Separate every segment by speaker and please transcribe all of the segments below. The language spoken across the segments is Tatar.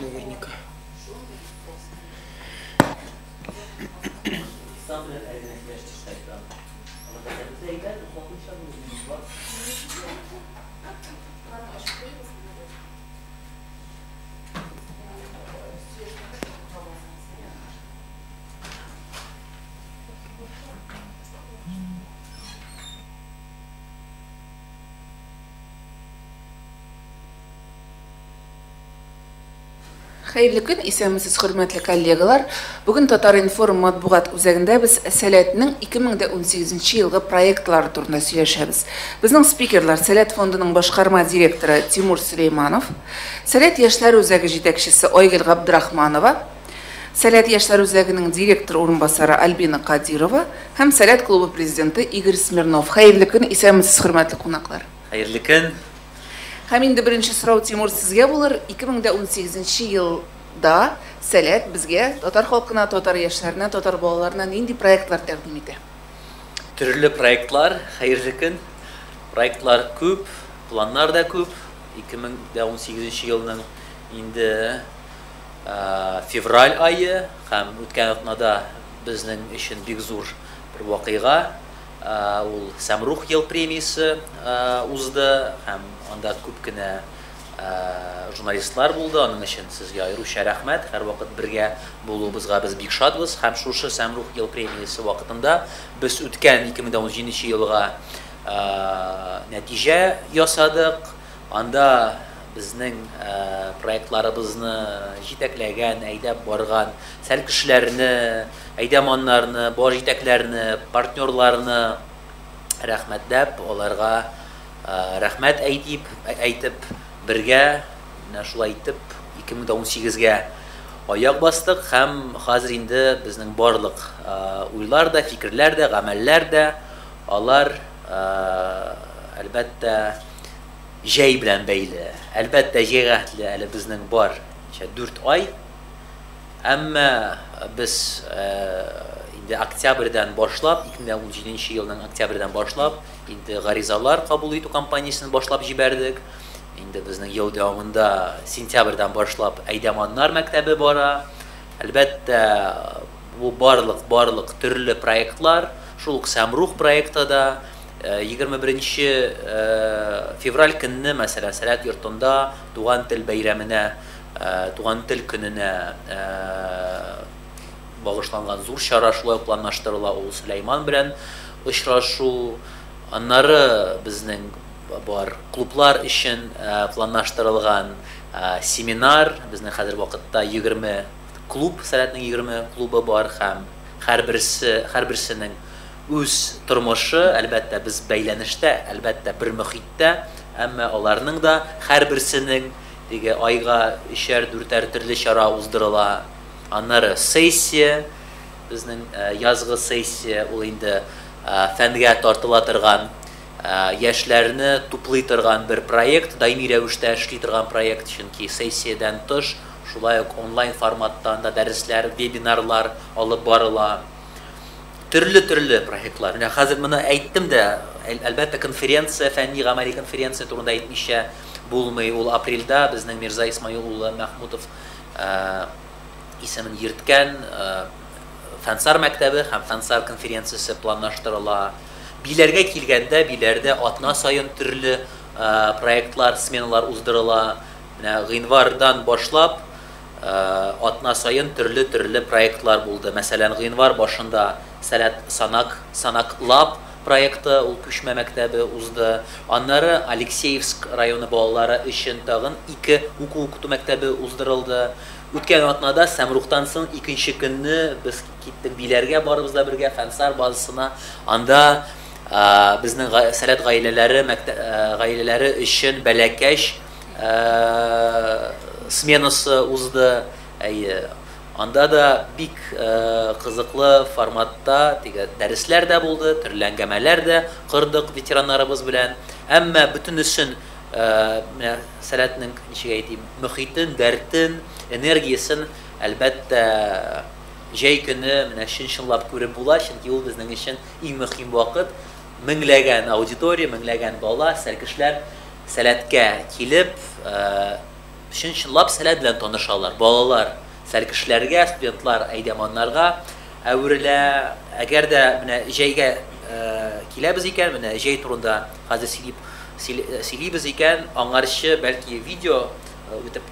Speaker 1: наверняка.
Speaker 2: Xeyirli gün, исәнмесез хөрмәтле коллегалар. Бүген Татар-Информ матбугат үзәгендә без Сәләтнең 2018 елгы проектлары турында сөйләшәбез. Безнең спикерлар Сәләт фондының башкарма директоры Тимур Сулейманов, Сәләт яшьләр үзәге җитәкчесе Айгөл Габдрахманова, Сәләт яшьләр үзәгенең директор урынбасары Альбина Кадирова һәм Сәләт клубы президенты Игорь Смирнов. Xeyirli gün, исәнмесез хөрмәтле кунаклар.
Speaker 3: Xeyirli gün.
Speaker 2: Һәм инде беренче сорау Тимур сезгә булыр. 2018 елда Сәләт безгә, татар халкына, татар яшьләренә, татар балаларына нинди проектлар тәкъдим итә?
Speaker 3: Төрле проектлар, xeyirli gün. Проектлар күп, планнар да күп. 2018 елның инде февраль айы һәм үткән атнада безнең өчен бик зур бер вакыйга, ул Самрух ел премиясе узды һәм анда күп кенә журналистлар булды. Аның өчен сезгә аеруча рәхмәт. Һәр вакыт бергә булуыбызга без бик шатбыз һәм шушы Самрух ел премиясе вакытында без үткән 2017 елга нәтиҗә ясадык. Анда безнең проектларыбызны җитәкләгән, әйдәп барган сәл кешеләрне, әйдәманнарны, бар җитәкләрне, партнерларны рәхмәтләп, аларга рәхмәт әйтеп, бергә шулай итеп 2018-гә аяк бастык һәм хәзер инде безнең барлык уйлар да, фикерләр дә, гамәлләр дә, алар әлбәттә җәй белән бәйле. Әлбәттә җәйгәтле әле безнең бар 4 ай. Әмма без инде октябрьдән башлап, 2017 елның октябрьдән башлап, инде гаризалар кабул итү кампаниясын башлап җибәрдек. Инде безнең ел дәвамында сентябрьдән башлап әйдәманнар мәктәбе бара. Әлбәттә бу барлык төрле проектлар, шул ук Самрух проекты да 21 февраль көнне мәсәлән Сәләт йортында туган тел бәйрәменә, туган тел көненә багышланган зур чара шулай планлаштырыла. Ул Сулейман белән очрашу. Аннары безнең бар клублар өчен планлаштырылган семинар. Безнең хәзер вакытта 20 клуб, Сәләтнең 20 клубы бар һәм һәрберсенең үз тормышы, әлбәттә без бәйләнештә, әлбәттә бер мөхиттә, әмма аларның да һәрберсенең айга 3-4 төрле чара уздырыла. Аннары сессия, безнең язгы сессия, ул инде фәнгә тартыла торган, яшьләрне туплый торган бер проект, даими рәвештә эшли торган проект, чөнки сессиядән тыш, шулай ук онлайн форматта да дәресләр, вебинарлар алып барыла. Төрле проектлар. Менә хәзер моны әйттем дә, әлбәттә конференция, фәнни гамәли конференция турында әйтмичә булмый. Ул апрельдә безнең Мирза Исмаил улы Мәхмүтов исемен йөрткән Фәнсар мәктәбе һәм Фәнсар конференциясе планлаштырыла. Биләргә килгәндә, биләрдә атна саен төрле проектлар, сменалар уздырыла. Менә гыйнвардан башлап атна саен төрле проектлар булды. Мәсәлән, гыйнвар башында Сәләт Санак Лаб проекты, ул күчмә мәктәбе узды. Аннары Алексеевск районы балалары өчен тагын 2 уку-укыту мәктәбе уздырылды. Үткән атнада Самрухтан соң 2нче көнне без киттек биләргә барыбыз да бергә Фәнсар базасына. Анда безнең Сәләт гаиләләре өчен бәләкәч сменасы узды. Анда да бик кызыклы форматта дәресләр дә булды, төрле әңгәмәләр дә кырдык ветераннарыбыз белән. Әмма бөтенесен Сәләтнең ничек әйтим, мөхитен, дәртен, энергиясын әлбәттә җәй көне менә чынлап күреп була, чөнки ул безнең өчен иң мөһим вакыт. Меңләгән аудитория, меңләгән бала, сәл кешеләр Сәләткә килеп, өчен чынлап сәләт белән танышалар. Балалар, сәлкешләргә, студентлар, әйдәманнарга әверелә. Әгәр дә менә җәйгә киләбез икән, менә җәй турында хәзер сөйлибез икән, аңарчы бәлки видео үтеп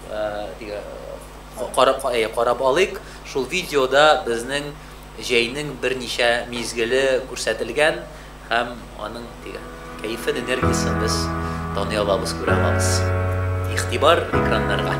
Speaker 3: карап алыйк. Шул видеода безнең җәйнең берничә мизгеле күрсәтелгән һәм аның кәефен, энергиясын без таный алабыз, күрә алабыз. Игътибар экраннарга.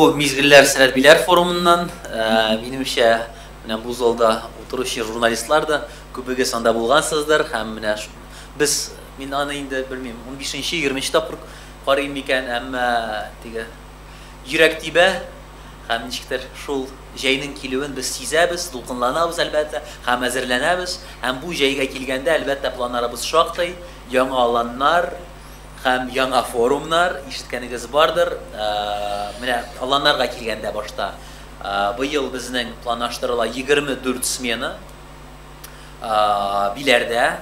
Speaker 3: Бу мизгелләр сәләт биләр форумыннан, минемчә, менә бу залда утыручы журналистлар да күбеге санда булгансыздыр һәм менә без, мин аны инде белмим, 15-нче, 20-нче тапкыр карыйм икән, әмма йөрәк тибә һәм ничектер шул җәйнең килүен без сизәбез, дулкынланабыз әлбәттә, һәм әзерләнәбез, һәм бу җәйгә килгәндә әлбәттә планнарыбыз шактый, яңа аланнар һәм яңа форумнар ишеткәнегез бардыр. Менә аланнарга килгәндә башта быел безнең планлаштырыла 24 смена Биләрдә,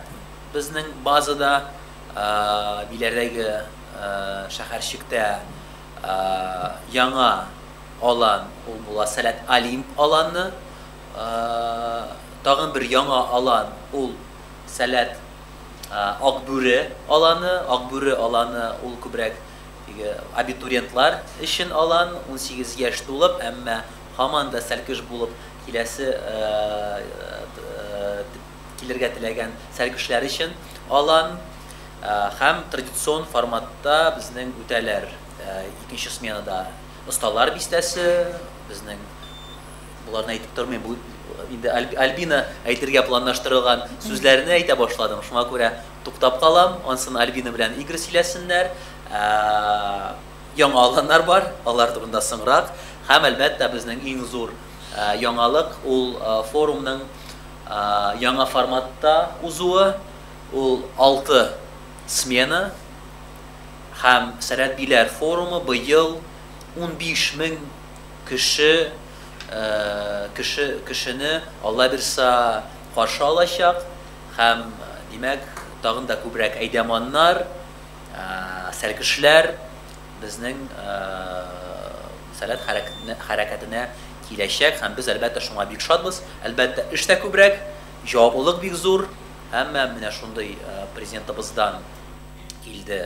Speaker 3: безнең базада, Биләрдәге шәһәрчектә яңа алан, ул була Сәләт Олимп аланы, тагын бер яңа алан, ул Сәләт Акбүре аланы, ул күбрәк абитуриентлар өчен алан, 18 яшь тулып, әмма һаман да сәлкеш булып киләсе килергә теләгән сәлкешләр өчен алан, һәм традицион форматта безнең үтәләр. Икенче сменада осталар бистәсе, безнең буларны әйтеп тормыйм, бу инде Альбина әйтергә планлаштырылган сүзләрне әйтә башладым. Шуңа күрә туктап калам, ансын Альбина белән игр сөйләсеннәр. Яңа аланнар бар, алар турында соңрак. Һәм әлбәттә безнең иң зур яңалык ул форумның яңа форматта узуы, ул 6 смена һәм Сәләт Биләр форумы быел 15,000 кешене Алла бирса каршы алачак, һәм димәк тагын да күбрәк әйдәманнар, сәлкешләр безнең Сәләт хәрәкәтенә киләчәк, һәм без әлбәттә шуңа бик шатбыз. Әлбәттә эштә күбрәк, җаваплылык бик зур, һәм менә шундый президентыбыздан килде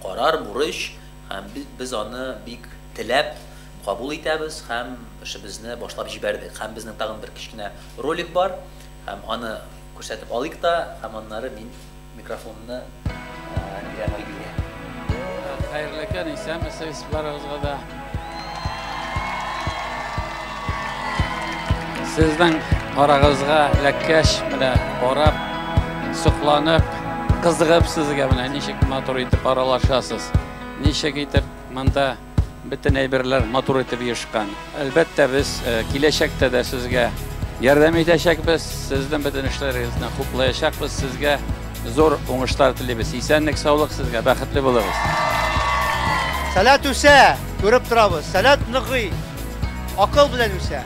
Speaker 3: карар, бурыч, һәм без аны бик теләп кабул итәбез, һәм эшебезне башлап җибәрдек. Һәм безнең тагын бер кичкенә ролик бар, һәм аны күрсәтеп алыйк та, һәм аннары мин микрофонны бирәм Альбинә.
Speaker 1: Хәерле көн, исәнмесез барыгызга да. Сезнең арагызга ләккәш менә карап, сокланып, кызыгып сезгә менә ничек матур итеп аралашасыз. Ничек итеп монда bütün әйберләр матур итеп ешкан. Әлбәттә без киләчәктә дә сезгә ярдәм итәчәкбез, сезнең бөтен эшләрегезне хуплаячакбыз, сезгә зур уңышлар телибез. Исәнлек, саулык сезгә, бәхетле булыгыз.
Speaker 4: Сәләт үсә, күреп торабыз. Сәләт ныгый, акыл белән үсә,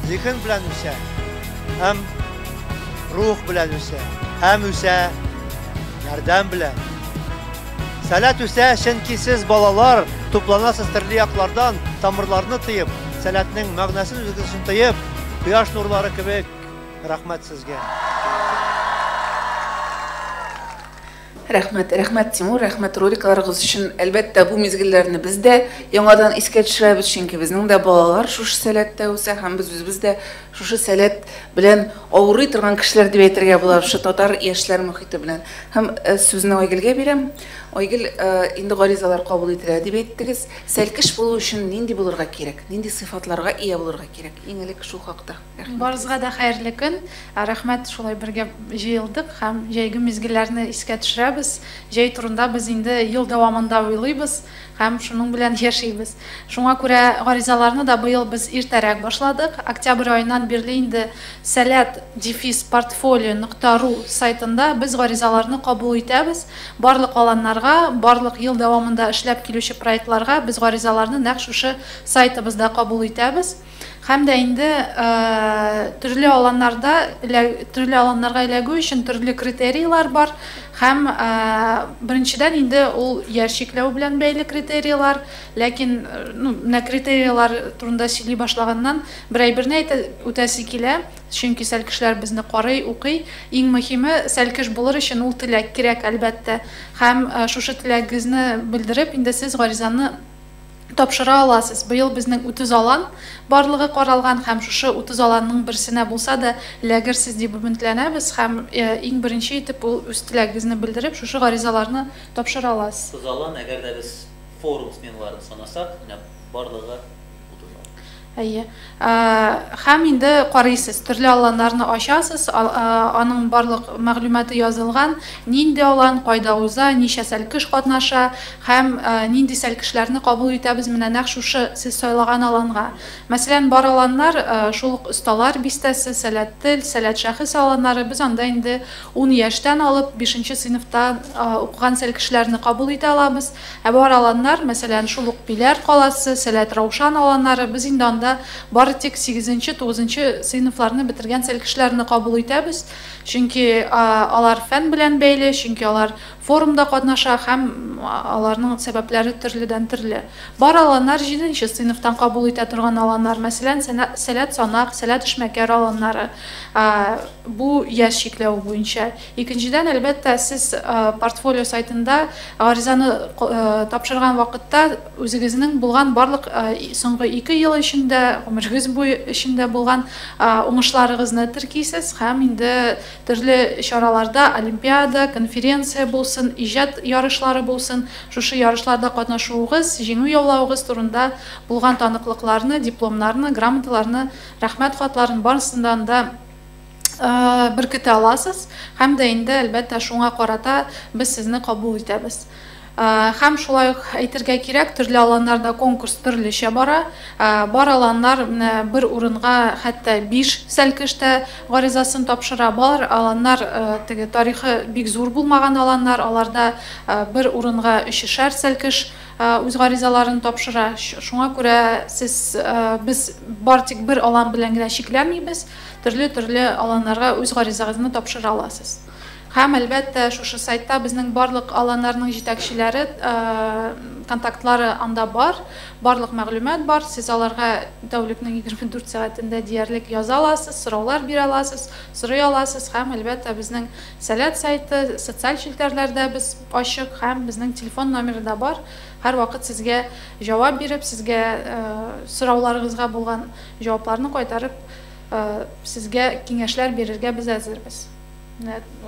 Speaker 4: зиһен белән үсә, һәм рух белән үсә, һәм үсә ярдәм белән. Сәләт үсә, чөнки сез балалар тупланасыз төрле яклардан, тамырларны тыеп, сәләтнең мәгънәсен үзегез тыеп, кояш нурлары кебек. Рәхмәт сезгә.
Speaker 2: Рәхмәт Тимур, рәхмәт роликларыгыз өчен. Әлбәттә бу мизгелләрне без дә яңадан искә төшерәбез, чөнки безнең дә балалар шушы сәләттә үсә, һәм без дә шушы сәләт белән авырый торган кешеләр дип әйтергә була, шушы татар яшьләр мөхите белән. Һәм сүзне Айгөлгә бирәм. Айгөл, инде гаризалар кабул ителә дип әйттегез. Сәлкеш булу өчен нинди булырга кирәк? Нинди сыйфатларга ия булырга кирәк? Иң элек шул хакта.
Speaker 5: Барызга да хәерле көн. Рәхмәт, шулай бергә җыелдык һәм җәйге мизгелләрне искә төшерәбез. Җәй турында без инде ел дәвамында уйлыйбыз һәм шуның белән яшибез. Шуңа күрә гаризаларны да быел без иртәрәк башладык. Октябрь аеннан бирле инде salat-portfolio.ru сайтында без гаризаларны кабул итәбез. Барлык аланнарга, барлык ел дәвамында эшләп килүче проектларга без гаризаларны нәкъ шушы сайтыбызда кабул итәбез. Һәм дә инде төрле аланнарга эләгү өчен төрле критерийлар бар. Һәм беренчедән инде ул яшикләү белән бәйле критерийлар, ләкин менә критерийлар турында сөйли башлаганнан бер әйберне үтәсе килә, чөнки сәлкешләр безне карый, укый. Иң мөһиме, сәлкеш булыр өчен ул теләк кирәк, әлбәттә. Һәм шушы теләгегезне белдереп, инде сез гаризаны тапшыра аласыз. Быел безнең 30 алан барлыгы каралган һәм шушы 30 аланның берсенә булса да эләгерсез дип өметләнәбез һәм иң беренче итеп ул үз теләгегезне белдереп шушы гаризаларны тапшыра аласыз.
Speaker 3: 30 алан, әгәр дә без форум сменаларын санасак, барлыгы 30
Speaker 5: Әйе. Һәм инде карыйсыз, төрле аланнарны ачасыз, аның барлык мәгълүматы язылган, нинди алан, кайда уза, ничә сәлкеш катнаша һәм нинди сәлкешләрне кабул итәбез менә нәкъ шушы сез сайлаган аланга. Мәсәлән, бар аланнар шул осталар бистәсе, сәләт тел, сәләт шәхес аланнары. Без анда инде 10 яшьтән алып 5нче сыйныфта укыган сәлкешләрне кабул итә алабыз. Бар аланнар, мәсәлән, шул ук Биләр каласы, сәләт Раушан аланнары, без инде анда бары тик 8нче, 9нче сыйныфларны бетергән сәлкешләрне кабул итәбез. Чөнки алар фән белән бәйле, чөнки алар форумда катнаша һәм аларның сәбәпләре төрледән төрле. Бар аланнар 7нче сыйныфтан кабул итә торган аланнар, мәсәлән, сәләт санак, сәләт эшмәкәр аланнары. Бу яшь чикләү буенча. Икенчедән, әлбәттә, сез портфолио сайтында гаризаны тапшырган вакытта үзегезнең булган барлык соңгы 2 ел эчендә, гомерегез буе эчендә булган уңышларыгызны теркисез һәм инде төрле чараларда, олимпиада, конференция булсын, иҗат ярышлары булсын, шушы ярышларда катнашуыгыз, җиңү яулауыгыз турында булган таныклыкларны, дипломнарны, грамоталарны, рәхмәт хатларын барысыннан да беркетә аласыз. Һәм дә инде әлбәттә шуңа карата без сезне кабул итәбез. Һәм шулай ук әйтергә кирәк, төрле аланнарда конкурс төрлечә бара. Бар аланнар бер урынга хәтта 5 сәлкештә гаризасын тапшыра. Бар аланнар теге тарихы бик зур булмаган аланнар, аларда бер урынга 3-шәр сәлкеш үз гаризаларын тапшыра. Шуңа күрә без бар тик бер алан белән генә чикләнмибез. Төрле аланнарга үз гаризагызны тапшыра аласыз. Һәм әлбәттә шушы сайтта безнең барлык аланнарның җитәкчеләре контактлары анда бар, барлык мәгълүмат бар. Сез аларга тәүлекнең 24 сәгатендә диярлек яза аласыз, сораулар бирә аласыз, сорый аласыз һәм әлбәттә безнең сәләт сайты, социаль челтәрләрдә без ачык һәм безнең телефон номеры да бар. Һәр вакыт сезгә җавап биреп, сезгә сорауларыгызга булган җавапларны кайтарып, сезгә киңәшләр бирергә без әзербез.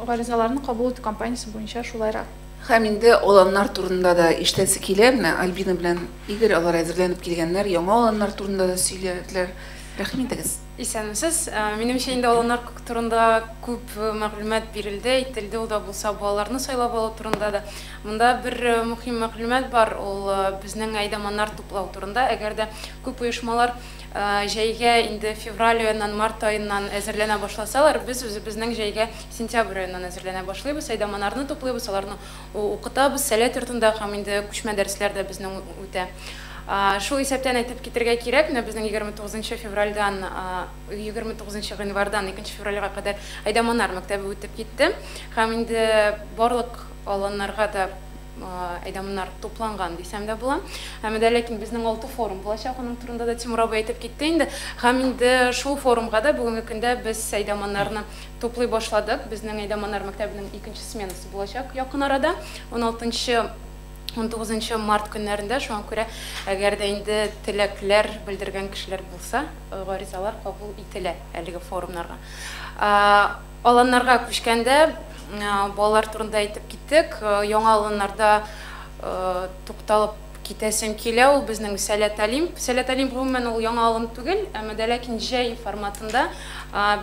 Speaker 5: Гаризаларны кабул итү кампаниясе буенча шулайрак.
Speaker 2: Һәм инде аланнар турында да ишетәсе килә. Менә Альбина белән Игорь алар әзерләнеп килгәннәр, яңа аланнар турында да сөйләделәр. Рәхмәт итегез.
Speaker 6: Исәнмесез. Минемчә инде аланнар турында күп мәгълүмат бирелде, әйтелде, ул да булса балаларны сайлап алу турында да. Монда бер мөһим мәгълүмат бар, ул безнең әйдәманнар туплау турында. Әгәр дә күп оешмалар җәйгә инде февраль аеннан март аеннан әзерләнә башласалар, без үзебезнең җәйгә сентябрь аеннан әзерләнә башлыйбыз, әйдәманнарны туплыйбыз, аларны укытабыз, сәләт йортында һәм инде күчмә дәресләр дә безнең үтә. Шул исәптән әйтеп китәргә кирәк, менә безнең 29 февральдән 29 гыйнвардан 2 февральгә кадәр әйдәманнар мәктәбе үтеп китте. Һәм инде барлык аланнарга да әйдәманнар тупланган дисәм дә була. Һәм дә ләкин безнең 6 форум булачак, аның турында да Тимур абый әйтеп китте инде. Һәм инде шул форумга да бүгенге көндә без әйдәманнарны туплый башладык. Безнең әйдәманнар мәктәбенең 2нче сменасы булачак якын арада, 19 март көннәрендә. Шуңа күрә, әгәр дә инде теләкләр белдергән кешеләр булса, гаризалар кабул ителә әлеге форумнарга. Аланнарга күчкәндә балалар турында әйтеп киттек. Яңа аланнарда тукталып китәсем килә, ул безнең Сәләт Алим. Сәләт Алим гомумән ул яңа алым түгел, әмма дә ләкин җәй форматында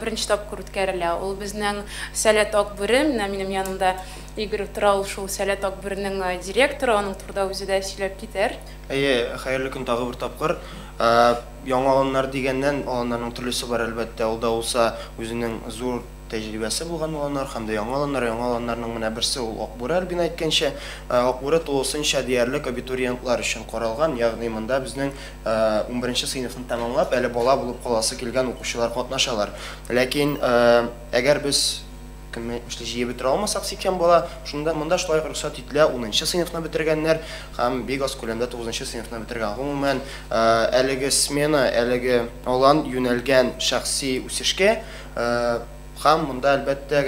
Speaker 6: беренче тапкыр үткәрелә. Ул безнең Сәләт Акбүре, минем янымда Игорь тора, ул шул Сәләт Акбүренең директоры, аның турында үзе дә сөйләп китәр.
Speaker 7: Хәерле көн тагы бер тапкыр. Яңа аланнар дигәннән, аланнарның төрлесе бар әлбәттә. Ул да булса үзенең зур тәҗрибәсе булган аланнар һәм дә яңа аланнарның менә берсе ул Акбүре Альбин әйткәнчә, Акбүре тулысынча диярлек абитуриентлар өчен каралган, ягъни монда безнең 11нче сыйныфны тәмамлап, әле бала булып каласы килгән укучылар катнашалар. Ләкин әгәр без җыеп бетерә алмасак, 80 бала, шунда монда шулай рөхсәт ителә 10нчы сыйныфны бетергәннәр һәм бик аз күләмдә 9нчы сыйныфны бетергән. Гомумән, әлеге смена, әлеге алан юнәлгән шәхси үсешкә һәм монда әлбәттә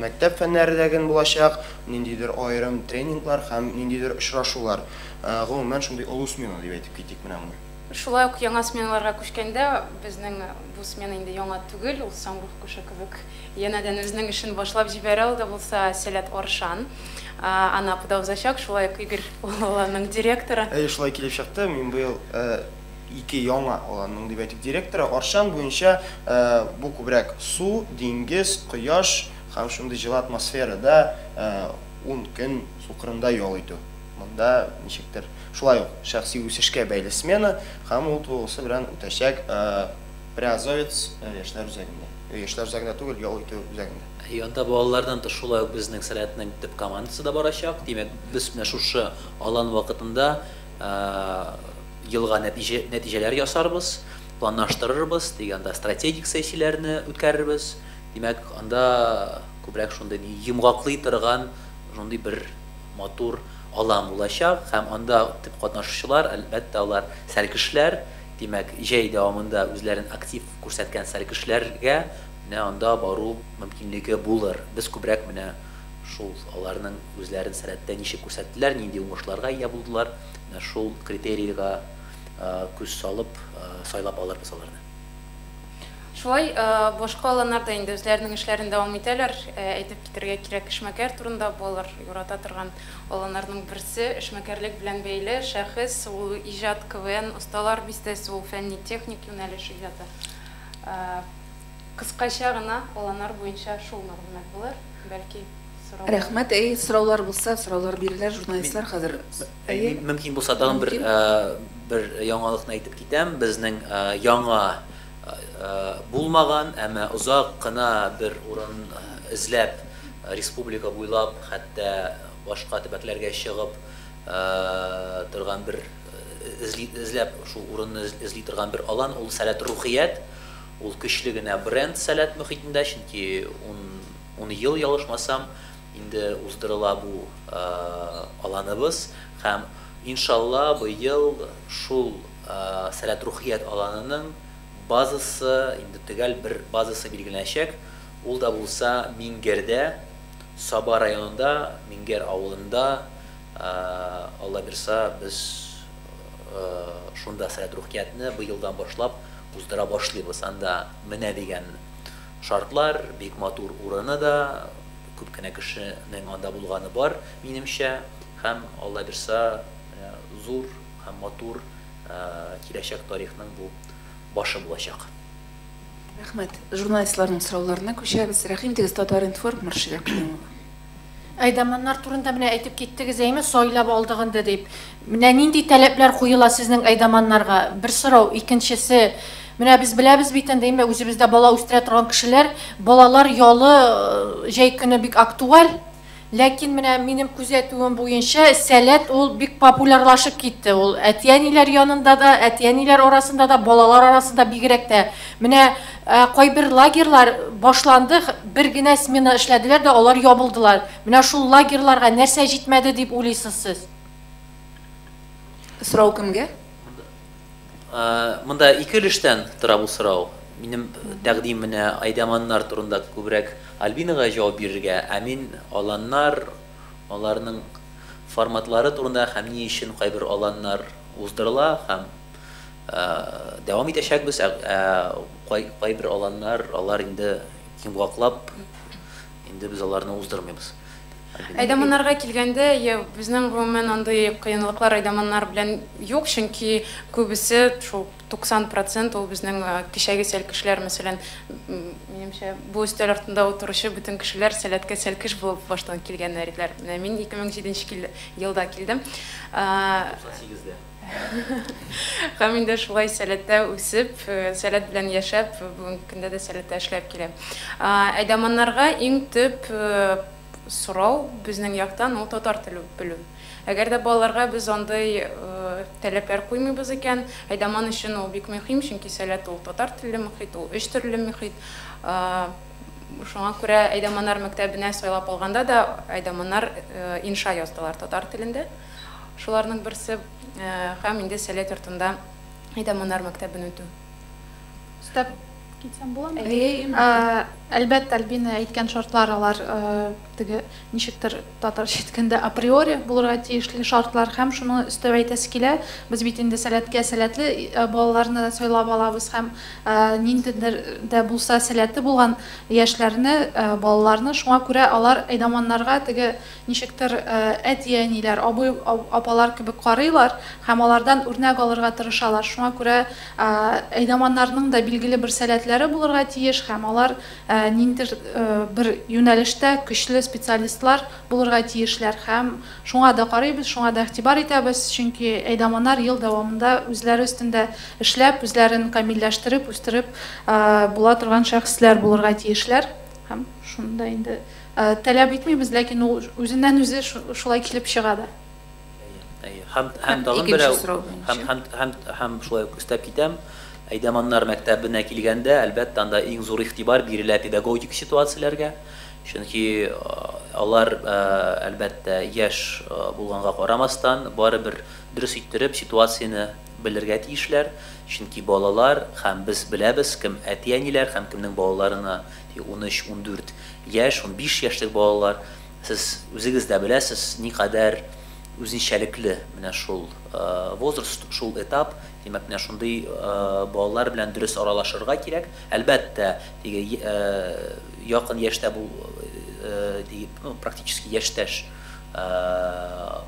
Speaker 7: мәктәп фәннәрендәге булачак, ниндидер аерым тренинглар һәм ниндидер очрашулар. Гомумән шундый олы смена дип әйтеп китик менә моны.
Speaker 6: Шулай ук яңа сменаларга күчкәндә, безнең бу смена инде яңа түгел, ул Самрух кеше кебек янәдән үзенең эшен башлап җибәрә, ул да булса Сәләт Аршан. Анапада узачак, шулай ук Игорь аланның директоры.
Speaker 7: Шулай килеп чыкты, мин быел 2 яңа аланның дип әйтик директоры. Аршан буенча бу күбрәк су, диңгез, кояш һәм шундый җылы атмосферада 10 көн су кырында ял итү. Монда ничектер шулай ук шәхси үсешкә бәйле смена һәм ул тулысы белән үтәчәк Приазовец яшьләр үзәгендә. Яшьләр үзәгендә түгел, ял итү үзәгендә.
Speaker 3: Янда балалардан да шулай ук безнең Сәләтнең төп командасы да барачак. Димәк, без менә шушы алан вакытында елга нәтиҗәләр ясарбыз, планлаштырырбыз, дигәндә стратегик сессияләрне үткәрербез. Димәк, анда күбрәк шундый йомгаклый торган, шундый бер матур алан булачак һәм анда төп катнашучылар, әлбәттә, алар сәркешләр. Димәк, җәй дәвамында үзләрен актив күрсәткән сәркешләргә менә анда бару мөмкинлеге булыр. Без күбрәк менә шул аларның үзләрен Сәләттә ничек күрсәттеләр, нинди уңышларга ия булдылар, менә шул критерийга күз салып сайлап алырбыз аларны.
Speaker 6: Шулай башка аланнарда инде үзләренең эшләрен дәвам итәләр. Әйтеп китәргә кирәк, эшмәкәр турында балалар ярата торган аланнарның берсе эшмәкәрлек белән бәйле шәхес, ул иҗат КВН осталар бистәсе, ул фәнни техник юнәлеш иҗаты. Кыскача гына аланнар буенча шул мәгълүмат булыр. Бәлки сораулар.
Speaker 2: Рәхмәт. Сораулар булса, сораулар биреләр, журналистлар хәзер.
Speaker 3: Мөмкин булса тагын бер яңалыкны әйтеп китәм. Безнең яңа булмаган, әмма узак кына бер урын эзләп, республика буйлап, хәтта башка төбәкләргә чыгып торган бер эзләп шул урынны эзли торган бер алан, ул Сәләт Рухият. Ул көчле генә бренд Сәләт мөхитендә, чөнки 10 ел ялышмасам инде уздырыла бу аланыбыз һәм иншалла быел шул Сәләт Рухият аланының базасы, инде төгәл бер базасы билгеләнәчәк. Ул да булса Мингәрдә, Саба районында, Мингәр авылында, Алла бирса, без шунда Сәләт Рухиятны быелдан башлап уздыра башлыйбыз. Анда менә дигән шартлар, бик матур урыны да, күп кенә кешенең анда булганы бар, минемчә, һәм Алла бирса, зур һәм матур киләчәк тарихның бу башы булачак.
Speaker 2: Рәхмәт. Журналистларның сорауларына күчәбез. Рәхим тегез Татар-Информ Мөршидә Кыймова.
Speaker 8: Айдаманнар турында менә әйтеп киттегез әйме, сайлап алдыгында дип. Менә нинди таләпләр куела сезнең айдаманнарга? Бер сорау, икенчесе, менә без беләбез бит инде әйме, үзебездә бала үстерә торган кешеләр, балалар ялы җәй көне бик актуаль. Ләкин менә минем күзәтүем буенча сәләт ул бик популярлашып китте. Ул әтиәниләр янында да, әтиәниләр арасында да, балалар арасында бигрәк тә. Менә кайбер лагерьлар башланды, бер генә смена эшләделәр дә алар ябылдылар. Менә шул лагерьларга нәрсә җитмәде дип уйлыйсыз сез?
Speaker 2: Сорау кемгә?
Speaker 3: Монда ике өлештән тора бу сорау. Минем тәкъдим менә айдаманнар турында күбрәк Альбинага җавап бирергә, ә мин аланнар, аларның форматлары турында һәм ни өчен кайбер аланнар уздырыла һәм дәвам итәчәкбез, кайбер аланнар, алар инде киңбаклап, инде без аларны уздырмыйбыз.
Speaker 6: Айдаманнарга килгәндә, безнең гомумән андый кыенлыклар айдаманнар белән юк, чөнки күбесе шул 90% ул безнең кичәге сәл кешеләр, мәсәлән, минемчә, бу өстәл артында утыручы бөтен кешеләр сәләткә сәлкеш булып баштан килгәннәр иделәр. Менә мин 2007 елда килдем.
Speaker 3: 98дә.
Speaker 6: Һәм инде шулай сәләттә үсеп, сәләт белән яшәп, бүген көндә дә сәләттә эшләп киләм. Айдаманнарга иң төп сорау безнең яктан ул татар теле белү. Әгәр дә балаларга без андай таләпләр куймыйбыз икән, айдаман өчен ул бик мөһим, чөнки сәләт ул татар теле мөхит, ул өч төрле мөхит. Шуңа күрә айдаманнар мәктәбенә сайлап алганда да айдаманнар инша яздылар татар телендә. Шуларның берсе һәм инде сәләт йортында айдаманнар мәктәбен үтү.
Speaker 5: Степ китсәм буламы? Әлбәттә, Альбина әйткән шартлар алар теге ничектер татарча әйткәндә априори булырга тиешле шартлар һәм шуны өстәп әйтәсе килә. Без бит инде сәләткә сәләтле балаларны сайлап алабыз һәм ниндидер дә булса сәләтле булган яшьләрне, балаларны, шуңа күрә алар айдаманнарга теге ничектер әтиәниләр, апалар кебек карыйлар һәм алардан үрнәк алырга тырышалар. Шуңа күрә айдаманнарның да билгеле бер сәләтләре булырга тиеш һәм алар ниндидер бер юнәлештә көчле специалистлар булырга тиешләр һәм шуңа да карыйбыз, шуңа да игътибар итәбез, чөнки айдаманнар ел дәвамында үзләре өстендә эшләп, үзләрен камилләштереп, үстереп була торган шәхесләр булырга тиешләр һәм шунда инде таләп итмибез, ләкин ул үзеннән үзе шулай килеп чыга да.
Speaker 3: Һәм тагын берәү һәм шулай өстәп китәм. Айдаманнар мәктәбенә килгәндә, әлбәттә, анда иң зур игътибар бирелә педагогик ситуацияләргә. Чөнки алар әлбәттә яшь булганга карамастан, барыбер дөрес иттереп ситуацияны белергә тиешләр. Чөнки балалар һәм без беләбез, кем әтиәниләр һәм кемнең балаларына 13-14 яшь, 15 яшьлек балалар, сез үзегез дә беләсез, никадәр үзенчәлекле менә шул возраст, шул этап, демәк менә шундый балалар белән дөрес аралашырга кирәк. Әлбәттә, теге якын яшьтә бу практически яшьтәш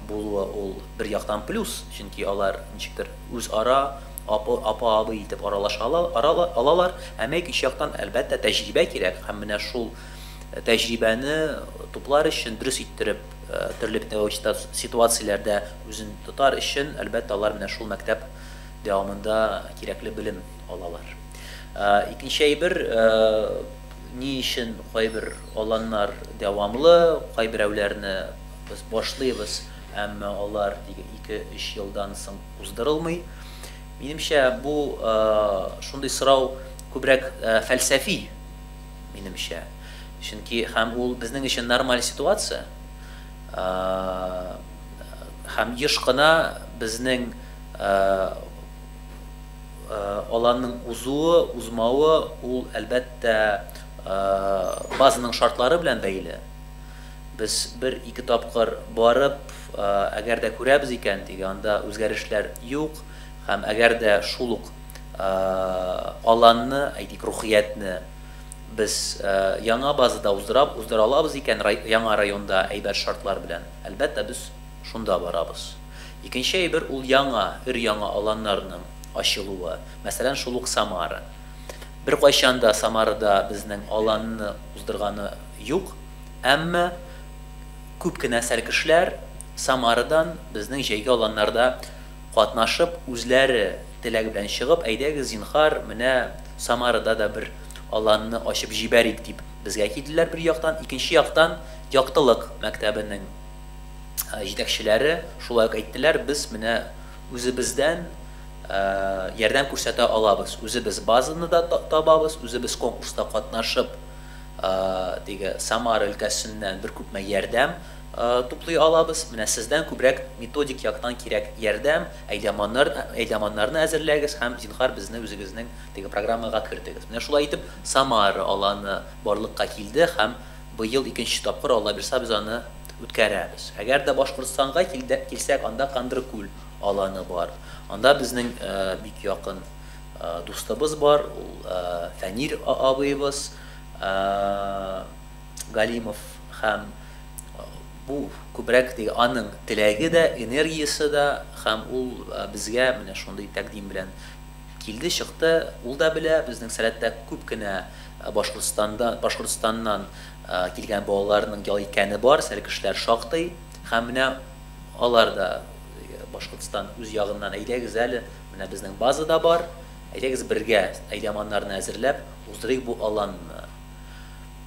Speaker 3: булуы ул бер яктан плюс, чөнки алар ничектер үз ара апа-абый итеп аралаша алалар, әмма икенче яктан әлбәттә тәҗрибә кирәк һәм менә шул тәҗрибәне туплар өчен дөрес иттереп төрле ситуацияләрдә үзен тотар өчен әлбәттә алар менә шул мәктәп дәвамында кирәкле белем алалар. Икенче әйбер, ни өчен кайбер аланнар дәвамлы, кайберәүләрне без башлыйбыз, әмма алар 2-3 елдан соң уздырылмый. Минемчә, бу шундый сорау күбрәк фәлсәфи, минемчә. Чөнки һәм ул безнең өчен нормаль ситуация. Һәм еш кына безнең аланның узуы, узмауы ул әлбәттә базаның шартлары белән бәйле. Без 1-2 тапкыр барып, әгәр дә күрәбез икән, анда үзгәрешләр юк, һәм әгәр дә шул ук аланны, әйтик, рухиятны без яңа базада уздыра алабыз икән, яңа районда әйбәт шартлар белән, әлбәттә без шунда барабыз. Икенче әйбер, ул яңа, өр-яңа аланнарның ачылуы. Мәсәлән, шул ук Самара. Бер кайчанда Самарада безнең аланны уздырганы юк, әмма күп кенә сәркешләр Самарадан безнең җәйге аланнарда катнашып, үзләре теләге белән чыгып, әйдәгез зинһар, менә Самарада да бер аланны ачып җибәрик дип безгә килделәр бер яктан, икенче яктан яктылык мәктәбенең җитәкчеләре шулай ук әйттеләр, без менә үзебездән ярдәм күрсәтә алабыз, үзебез базаны да табабыз, үзебез конкурста катнашып, Самара өлкәсеннән бер күпмә ярдәм туплый алабыз. Менә сездән күбрәк методик яктан кирәк ярдәм, әйдәманнарны әзерләгез һәм зинһар безне үзегезнең программага кертегез. Менә шулай итеп Самара аланы барлыкка килде һәм быел икенче тапкыр Алла бирсә без аны үткәрәбез. Әгәр дә Башкортстанга килсәк, анда Кандыркүл аланы бар. Анда безнең бик якын дустыбыз бар, ул Фәнир абыйыбыз, Галимов һәм бу күбрәк аның теләге дә, энергиясе дә һәм ул безгә менә шундый тәкъдим белән килде, чыкты. Ул да белә, безнең сәләттә күп кенә Башкортстаннан килгән балаларның ял икәне бар, сәркешләр шактый һәм менә алар да Башкортстан үз ягыннан әйдәгез әле, менә безнең базада бар, әйдәгез бергә әйдәманнарны әзерләп уздырыйк бу аланны.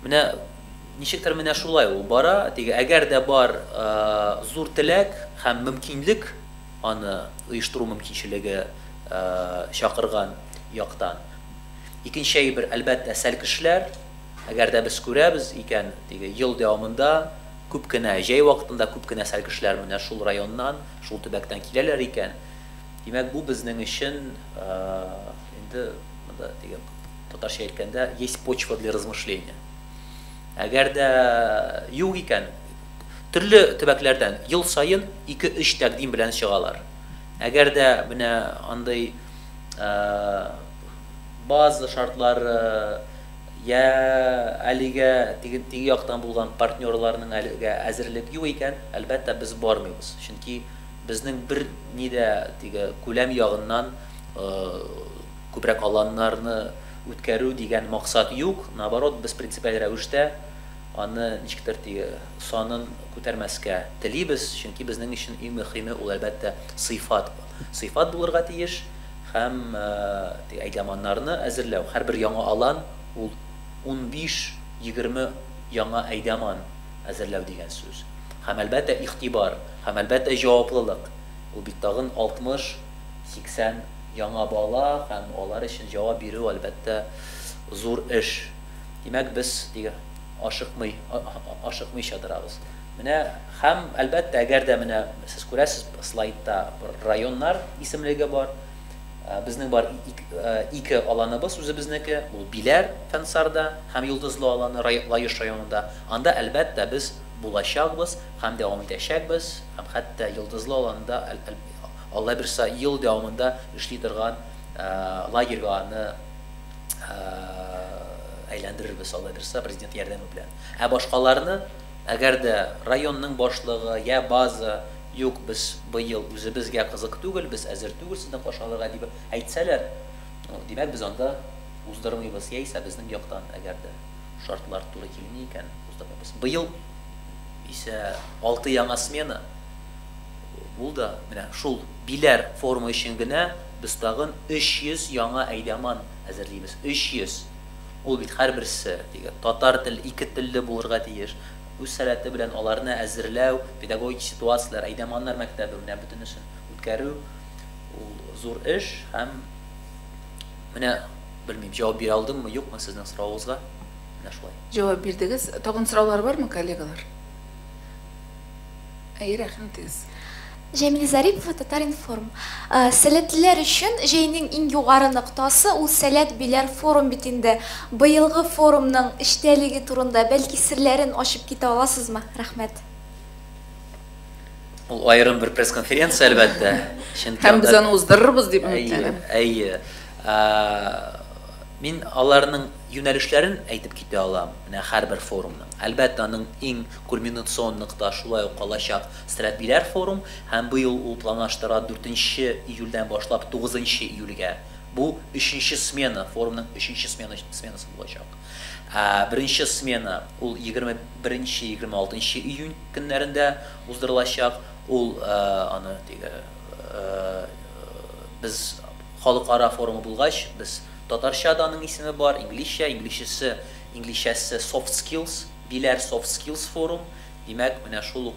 Speaker 3: Менә ничектер менә шулай ул бара, әгәр дә бар зур теләк һәм мөмкинлек, аны оештыру мөмкинчелеге чакырган яктан. Икенче әйбер, әлбәттә, сәлкешләр, әгәр дә без күрәбез икән, ел дәвамында күп кенә, җәй вакытында күп кенә сәлкешләр менә шул районнан, шул төбәктән киләләр икән. Димәк, бу безнең өчен инде татарча әйткәндә есть почва для размышления. Әгәр дә юк икән, төрле төбәкләрдән ел сайын 2-3 тәкъдим белән чыгалар. Әгәр дә менә андай база шартлары я әлегә теге яктан булган партнерларның әлегә әзерлек юк икән, әлбәттә без бармыйбыз. Чөнки безнең бер нидә күләм ягыннан күбрәк аланнарны үткәрү дигән максат юк. Наоборот, без принципиаль рәвештә аны ничектер санын күтәрмәскә телибез, чөнки безнең өчен иң мөһиме ул әлбәттә сыйфат. Сыйфат булырга тиеш һәм әйдәманнарны әзерләү. Һәрбер яңа алан ул 15-20 яңа әйдәман әзерләү дигән сүз. Һәм әлбәттә игътибар, һәм әлбәттә җаваплылык. Ул бит тагын 60-80 яңа бала һәм алар өчен җавап бирү әлбәттә зур эш. Димәк, без ашыкмыйча торабыз. Менә һәм әлбәттә, әгәр дә менә сез күрәсез, слайдта районнар исемлеге бар. Безнең бар 2 аланыбыз үзебезнеке, ул Биләр Фәнсарда һәм Йолдызлы аланы Лаеш районында. Анда әлбәттә без булачакбыз һәм дәвам итәчәкбез, һәм хәтта Йолдызлы аланда Алла бирсә ел дәвамында эшли торган лагерьга аны әйләндерербез, Алла бирсә, президент ярдәме белән. Ә башкаларны, әгәр дә районның башлыгы я база юк, без быел үзебезгә кызык түгел, без әзер түгел сезнең кашаларга дип әйтсәләр, димәк, без анда уздырмыйбыз, яисә безнең яктан, әгәр дә шартлар туры килми икән, уздырмыйбыз. Быел исә 6 яңа смена булды. Менә шул Биләр форумы өчен генә без тагын 300 яңа әйдәман әзерлибез. 300. Ул бит һәрберсе татар тел, 2 телле булырга тиеш. Үз сәләте белән аларны әзерләү, педагогик ситуациялар, әйдәманнар мәктәбенә бөтенесен үткәрү ул зур эш һәм менә белмим, җавап бирә алдыммы, юкмы сезнең соравыгызга? Менә шулай.
Speaker 2: Җавап бирдегез. Тагын сораулар бармы, коллегалар? Рәхмәт.
Speaker 9: Җәмил Зарипов, Татар-Информ. Сәләтлеләр өчен җәйнең иң югары ноктасы ул Сәләт Биләр форум бит инде. Быелгы форумның эчтәлеге турында бәлки серләрен ачып китә аласызмы? Рәхмәт.
Speaker 3: Ул аерым бер пресс-конференция әлбәттә.
Speaker 2: Һәм без аны уздырырбыз дип өметләнәм.
Speaker 3: Мин аларның юнәлешләрен әйтеп китә алам. Менә һәрбер форумның. Әлбәттә, аның иң кульминацион нокта шулай ук калачак Стратбиләр форум һәм быел ул планлаштыра 4 июльдән башлап 9 июльгә. Бу 3нче смена, форумның 3нче сменасы булачак. Беренче смена ул 21-26 июнь көннәрендә уздырылачак. Ул аны без халыкара форумы булгач, без татарчада аның исеме бар, инглишчәсе soft skills, биләр soft skills форум. Димәк, менә шул ук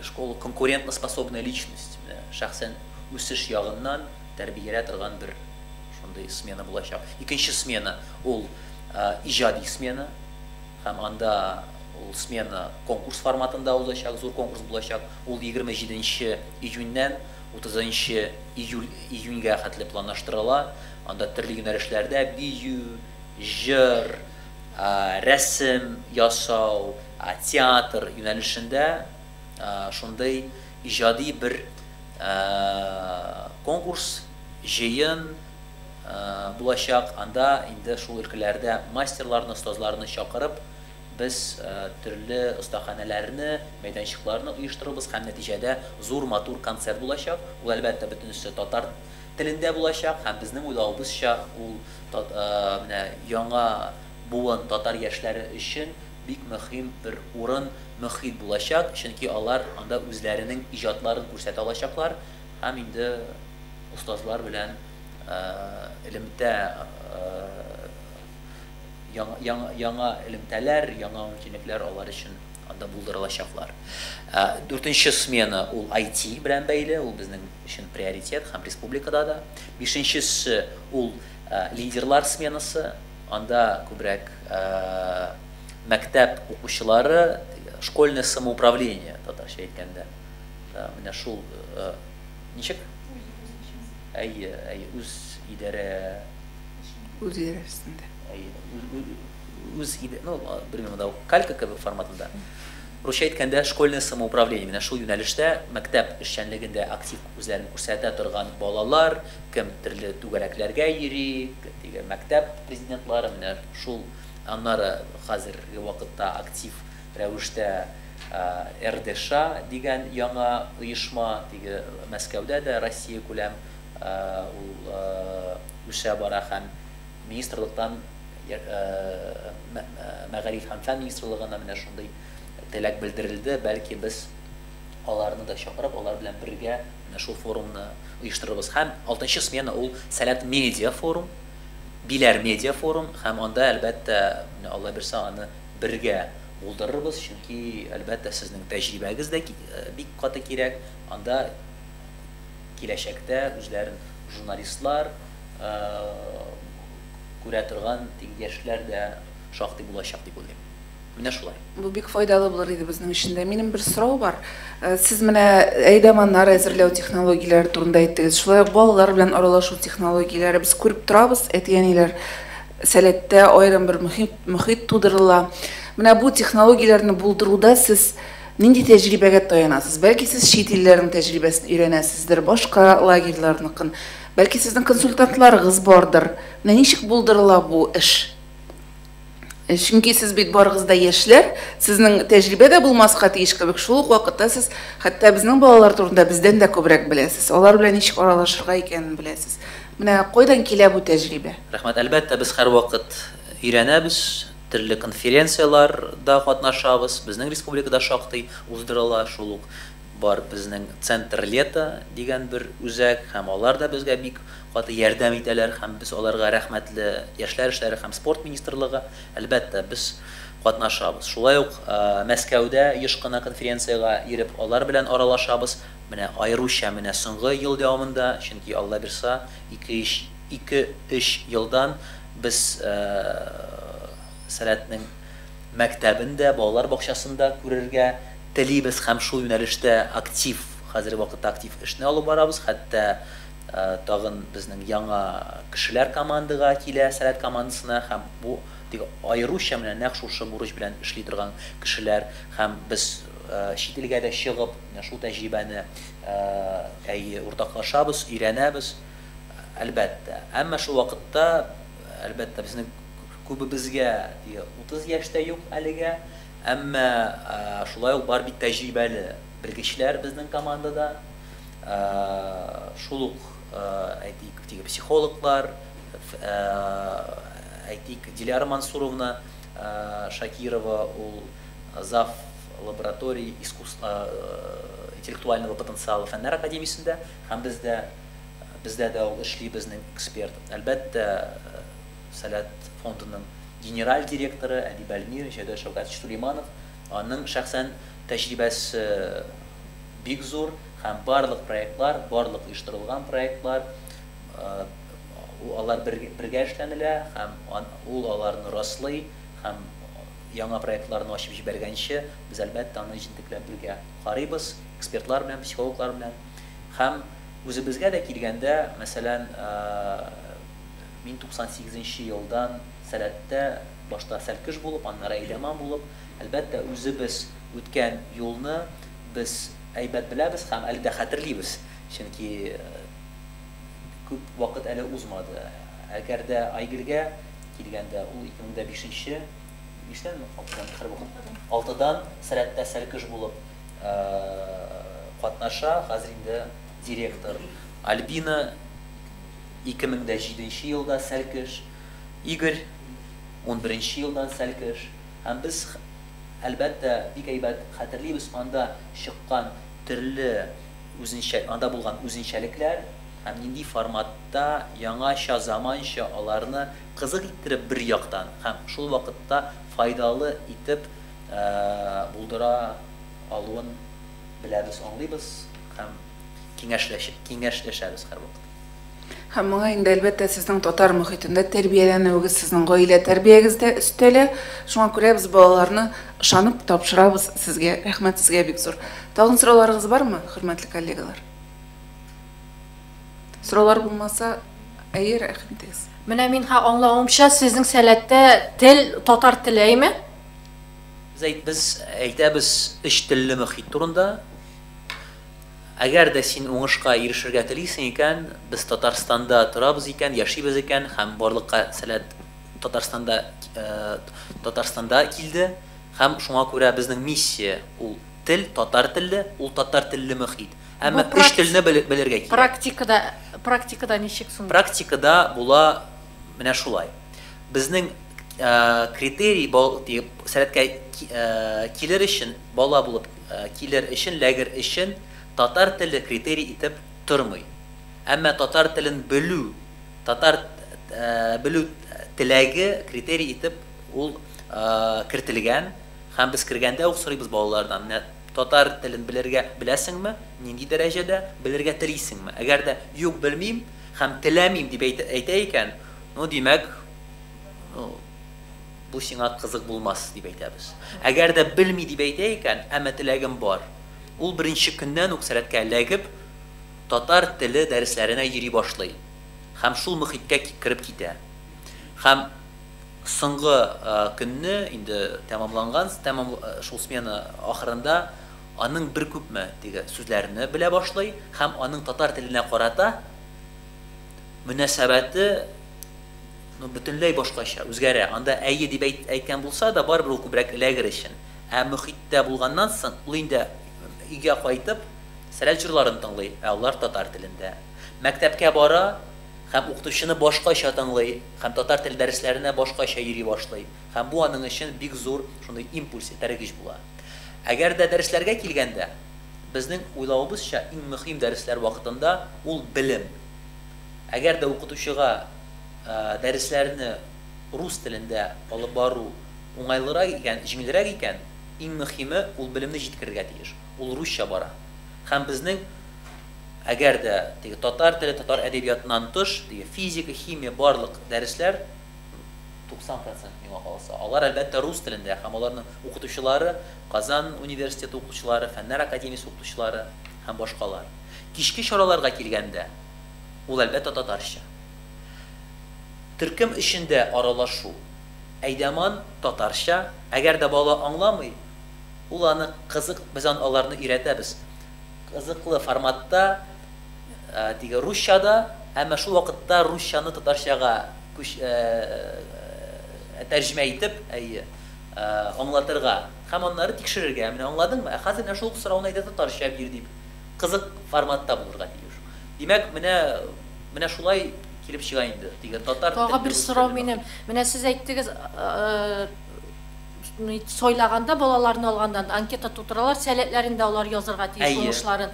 Speaker 3: школа конкурентоспособная личность, шәхсән үсеш ягыннан тәрбиялә торган бер шундый смена булачак. Икенче смена ул иҗади смена, һәм анда ул смена конкурс форматында узачак, зур конкурс булачак. Ул 27 июньнән 30 июньгә хәтле планлаштырыла. Анда төрле юнәлешләрдә бию, җыр, рәсем ясау, театр юнәлешендә шундый иҗади бер конкурс, җыен булачак. Анда инде шул өлкәләрдә мастерларны, остазларны чакырып, без төрле остаханәләрне, мәйданчыкларны оештырабыз һәм нәтиҗәдә зур матур концерт булачак. Ул әлбәттә бөтенесе татар телендә булачак һәм безнең уйлавыбызча ул менә яңа буын татар яшьләре өчен бик мөһим бер урын, мөхит булачак, чөнки алар анда үзләренең иҗатларын күрсәтә алачаклар һәм инде остазлар белән элемтә яңа элемтәләр, яңа мөмкинлекләр алар өчен анда булдырылачаклар. 4нче смена ул IT белән бәйле, ул безнең өчен приоритет һәм республикада да. 5нчесе ул лидерлар сменасы, анда күбрәк мәктәп укучылары, школьное самоуправление татарча әйткәндә. Менә шул ничек? Үз идарә
Speaker 2: идарәсендә.
Speaker 3: Bilmiyorum, kalka gibi formatında. Rusça etkende şkolne samoupravlение. Менә шул юнәлештә мәктәп эшчәнлегендә актив үзләрен күрсәтә торган балалар, кем төрле түгәрәкләргә йөри, мәктәп президентлары, менә шул аннары хәзерге вакытта актив рәвештә РДШ дигән яңа оешма, Мәскәүдә дә Россия күләм ул үсә бара һәм министрлыктан мәгариф һәм фән министрлыгына менә шундый теләк белдерелде. Бәлки без аларны да чакырып, алар белән бергә менә шул форумны оештырырбыз. Һәм 6нчы смена ул Сәләт медиа форум, Биләр медиа форум һәм анда әлбәттә Алла бирсә аны бергә булдырырбыз, чөнки әлбәттә сезнең тәҗрибәгез дә бик каты кирәк. Анда киләчәктә үзләрен журналистлар күрә торган яшьләр дә шактый булачак дип уйлыйм. Менә шулай.
Speaker 2: Бу бик файдалы булыр иде безнең өчен дә. Минем бер сорау бар. Сез менә әйдәманнар әзерләү технологияләре турында әйттегез. Шулай ук балалар белән аралашу технологияләре без күреп торабыз. Әтиәниләр сәләттә аерым бер мөхит тудырыла. Менә бу технологияләрне булдыруда сез нинди тәҗрибәгә таянасыз? Бәлки сез чит илләрнең тәҗрибәсен өйрәнәсездер, башка лагерьларныкын. Бәлки сезнең консультантларыгыз бардыр. Менә ничек булдырыла бу эш? Чөнки сез бит барыгыз да яшьләр, сезнең тәҗрибәдә булмаска тиеш кебек, шул ук вакытта сез хәтта безнең балалар турында бездән дә күбрәк беләсез. Алар белән ничек аралашырга икәнен беләсез. Менә кайдан килә бу тәҗрибә?
Speaker 3: Рәхмәт, әлбәттә без һәр вакыт өйрәнәбез, төрле конференцияларда катнашабыз. Безнең республикада шактый уздырыла, шул ук бар безнең центр лета дигән бер үзәк, һәм алар да безгә бик каты ярдәм итәләр, һәм без аларга рәхмәтле. Яшьләр эшләре һәм спорт министрлыгы, әлбәттә без катнашабыз. Шулай ук Мәскәүдә еш кына конференцияга йөреп алар белән аралашабыз. Менә аеруча менә соңгы ел дәвамында, чөнки Алла бирсә 2-3 елдан без Сәләтнең мәктәбендә, балалар бакчасында күрергә телибез һәм шул юнәлештә актив, хәзерге вакытта актив эшне алып барабыз. Хәтта тагын безнең яңа кешеләр командага килә, Сәләт командасына, һәм бу аеруча менә нәкъ шушы бурыч белән эшли торган кешеләр, һәм без чит илгә дә чыгып, шул тәҗрибәне уртаклашабыз, өйрәнәбез. әлбәттә. Әмма шул вакытта әлбәттә безнең күбебезгә 30 яшьтә юк әлегә, әмма шулай ук бар бит тәҗрибәле белгечләр безнең командада, шул ук әйтик психологлар, әйтик Диляра Мансуровна Шакирова, ул зав лаборатории интеллектуального потенциала фәннәр академиясендә, һәм бездә дә ул эшли безнең эксперт. Әлбәттә, Сәләт фондының генераль директоры Әдиб Әлмир Җәүдәт Шәүкәтович Сулейманов, аның шәхсән тәҗрибәсе бик зур, һәм барлык проектлар, барлык оештырылган проектлар, алар бергә эшләнелә, һәм ул аларны раслый, һәм яңа проектларны ачып җибәргәнче без әлбәттә аны җентекләп бергә карыйбыз, экспертлар белән, психологлар белән. Һәм үзебезгә дә килгәндә, мәсәлән, мин 98 елдан Сәләттә башта сәлкеш булып, аннары әйдәман булып, әлбәттә үзебез үткән юлны без әйбәт беләбез һәм әле дә хәтерлибез, чөнки күп вакыт әле узмады. Әгәр дә Айгөлгә килгәндә ул 2005 6-дан Сәләттә сәлкеш булып катнаша, хәзер инде директор. Альбина 2007 елда сәлкеш, Игорь 11 елдан сәлкеш. Һәм без әлбәттә бик әйбәт хәтерлибез, анда чыккан төрле анда булган үзенчәлекләр һәм нинди форматта яңаша, заманча аларны кызык иттереп бер яктан һәм шул вакытта файдалы итеп булдыра алуын беләбез, аңлыйбыз һәм киңәшләшәбез һәр вакыт.
Speaker 2: Һәм моңа инде әлбәттә сезнең татар мөхитендә тәрбияләнүегез, сезнең гаилә тәрбиягездә өстәлә. Шуңа күрә без балаларны ышанып тапшырабыз сезгә. Рәхмәт сезгә бик зур. Тагын сорауларыгыз бармы, хөрмәтле коллегалар? Сораулар булмаса, әйе, рәхмәт итегез.
Speaker 8: Менә мин аңлавымча, сезнең Сәләттә тел татар теле әйме?
Speaker 3: Biz әйтәбез өч телле мөхит турында. Әгәр дә син уңышка ирешергә телисең икән, без Татарстанда торабыз икән, яшибез икән, һәм барлыкка Сәләт Татарстанда килде, һәм шуңа күрә безнең миссия ул тел, татар телле, ул татар телле мөхит. Әмма өч телне белергә кирәк.
Speaker 8: Практикада ничек соң?
Speaker 3: Практикада була менә шулай. Безнең критерий Сәләткә килер өчен, бала булып килер өчен, ләгер өчен татар теле критерий итеп тормый. Әмма татар телен белү, белү теләге критерий итеп ул кертелгән, һәм без кергәндә ук сорыйбыз балалардан, татар телен белергә беләсеңме, нинди дәрәҗәдә белергә телисеңме? Әгәр дә юк, белмим һәм теләмим дип әйтә икән, димәк, бу сиңа кызык булмас дип әйтәбез. Әгәр дә белми дип әйтә икән, әмма теләгем бар, ул беренче көннән үк Сәләткә ләгеп татар теле дәресләренә йөри башлый. Һәм шул мөхиткә кирип китә. Һәм соңгы көнне инде тәмамланган, шул смена ахырында аның бер күпме дигән сүзләрне белә башлый һәм аның татар теленә карата мөнәсәбәте бөтенләй башкача үзгәрә. Анда әйе дип әйткән булса да барыбер ул күбрәк ләгер өчен. Мөхиттә булганнан соң ул инде өйгә кайтып Сәләт җырларын тыңлый, алар татар телендә. Мәктәпкә бара һәм укытучыны башкача тыңлый, һәм татар теле дәресләренә башкача йөри башлый. Һәм бу аның өчен бик зур шундый импульс, тәргиш була. Әгәр дә дәресләргә килгәндә, безнең уйлавыбызча иң мөһим дәресләр вакытында ул белем. Әгәр дә укытучыга дәресләрне рус телендә алып бару уңайлырак икән, җиңелрәк икән, иң мөһиме ул белемне җиткерергә тиеш. Ул русча бара. Һәм безнең әгәр дә татар теле, татар әдәбиятыннан тыш, физика, химия барлык дәресләр 90% миңа калса. Алар әлбәттә рус телендә, һәм аларның укытучылары Казан университеты укытучылары, Фәннәр академиясе укытучылары һәм башкалар. Кичке чараларга килгәндә ул әлбәттә татарча. Төркем эчендә аралашу әйдәман татарча. Әгәр дә бала аңламый, ул аны кызык, без аларны өйрәтәбез. Кызыклы форматта, русчада әмма шул вакытта русчаны татарчага тәрҗемә итеп, аңлатырга һәм аннары тикшерергә. Менә аңладыңмы? Хәзер менә шул сорауны әйтә татарча бир дип. Кызык форматта булырга тиеш. Димәк, менә шулай килеп чыга инде. Дигән татар.
Speaker 8: Тагы бер сорау минем. Менә сез әйттегез, сойлаганда балаларны алгандан анкета тутыралар, сәләтләрендә алар язырга тиеш уңышларын.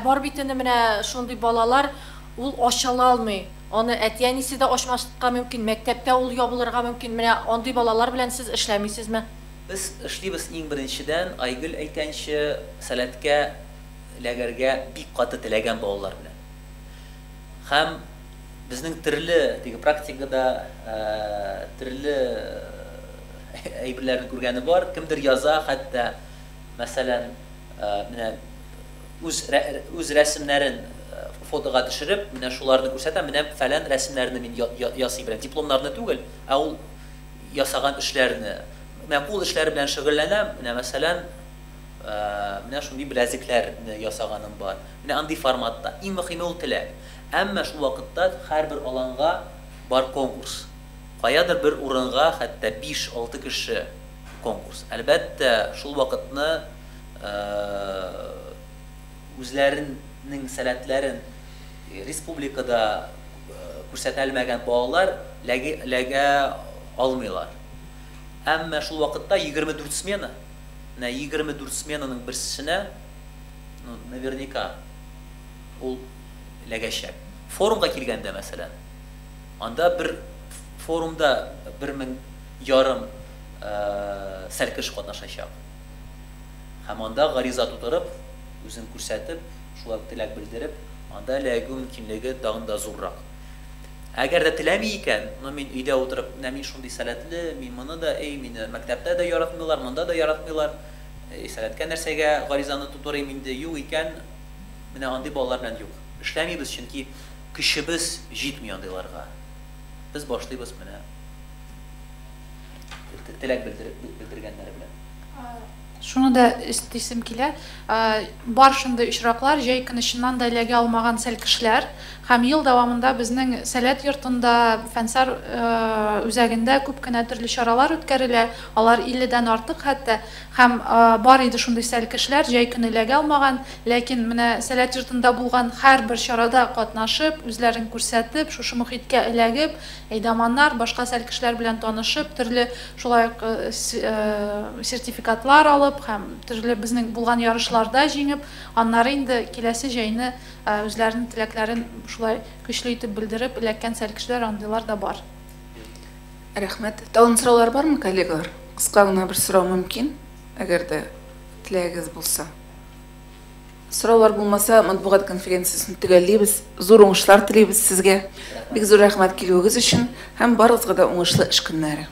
Speaker 8: Бар бит инде менә шундый балалар ул ачыла алмый. Аны әти-әнисе дә ачмаска мөмкин, мәктәптә ул ябылырга мөмкин. Менә андый балалар белән сез эшләмисезме?
Speaker 3: Без эшлибез иң беренчедән Айгөл әйткәнчә сәләткә эләгәргә бик каты теләгән балалар белән. Һәм безнең төрле практикада төрле әйберләрне күргәне бар. Кемдер яза, хәтта мәсәлән, менә үз рәсемнәрен фотога төшереп, менә шуларны күрсәтә, менә фәлән рәсемнәрне мин ясый беләм. Дипломнарны түгел, ә ул ясаган эшләрне, менә кул эшләре белән шөгыльләнәм, менә мәсәлән, менә шундый беләзекләрне ясаганым бар. Менә андый форматта. Иң мөһиме ул теләк. Әмма шул вакытта һәрбер аланга бар конкурс. Каядыр бер урынга хәтта 5-6 кеше конкурс. Әлбәттә, шул вакытны үзләренең сәләтләрен республикада күрсәтелмәгән балалар ләгә алмыйлар. Әмма шул вакытта 24 смена, 24 сменаның берсенә, наверняка ул ләгәчәк. Форумга килгәндә мәсәлән, анда бер форумда 1500 сәлкеш катнашачак. Һәм анда гариза тутырып, үзен күрсәтеп, шулай теләк белдереп, анда ләгү мөмкинлеге тагын да зуррак. Әгәр дә теләми икән, мин өйдә утырып, мин шундый сәләтле, мин моны да, мине мәктәптә дә яратмыйлар, монда да яратмыйлар. Сәләткә нәрсәгә гаризаны тутырыйм инде, юк икән, менә андый балалар белән юк. Эшләмибез, чөнки көчебез җитми андыйларга. Без башлыйбыз менә теләк белдергәннәр белән.
Speaker 5: Шуны да истисем килә. Бар шундый очраклар, җәй көн иченнән дә эләгә алмаган сәлкешләр һәм ел дәвамында безнең сәләт йортында, фәнсар үзәгендә күп кенә төрле чаралар үткәрелә. Алар 50-дән артык хәтта. Һәм бар иде шундый сәлкешләр, җәй көн эләгә алмаган, ләкин менә сәләт йортында булган һәрбер чарада катнашып, үзләрен күрсәтеп, шушы мөхиткә эләгеп, әйдәманнар, башка сәлкешләр белән танышып, төрле шулай сертификатлар алып, һәм төрле безнең булган ярышларда җиңеп, аннары инде киләсе җәйне үзләренең теләкләрен шулай көчле итеп белдереп, эләккән сәлкешләр андыйлар да бар.
Speaker 2: Рәхмәт. Тагын сораулар бармы, коллегалар? Кыска гына бер сорау мөмкин, әгәр дә теләгегез булса. Сораулар булмаса, матбугат конференциясын төгәллибез. Зур уңышлар телибез сезгә. Бик зур рәхмәт килүегез өчен һәм барыгызга да уңышлы эш көннәре.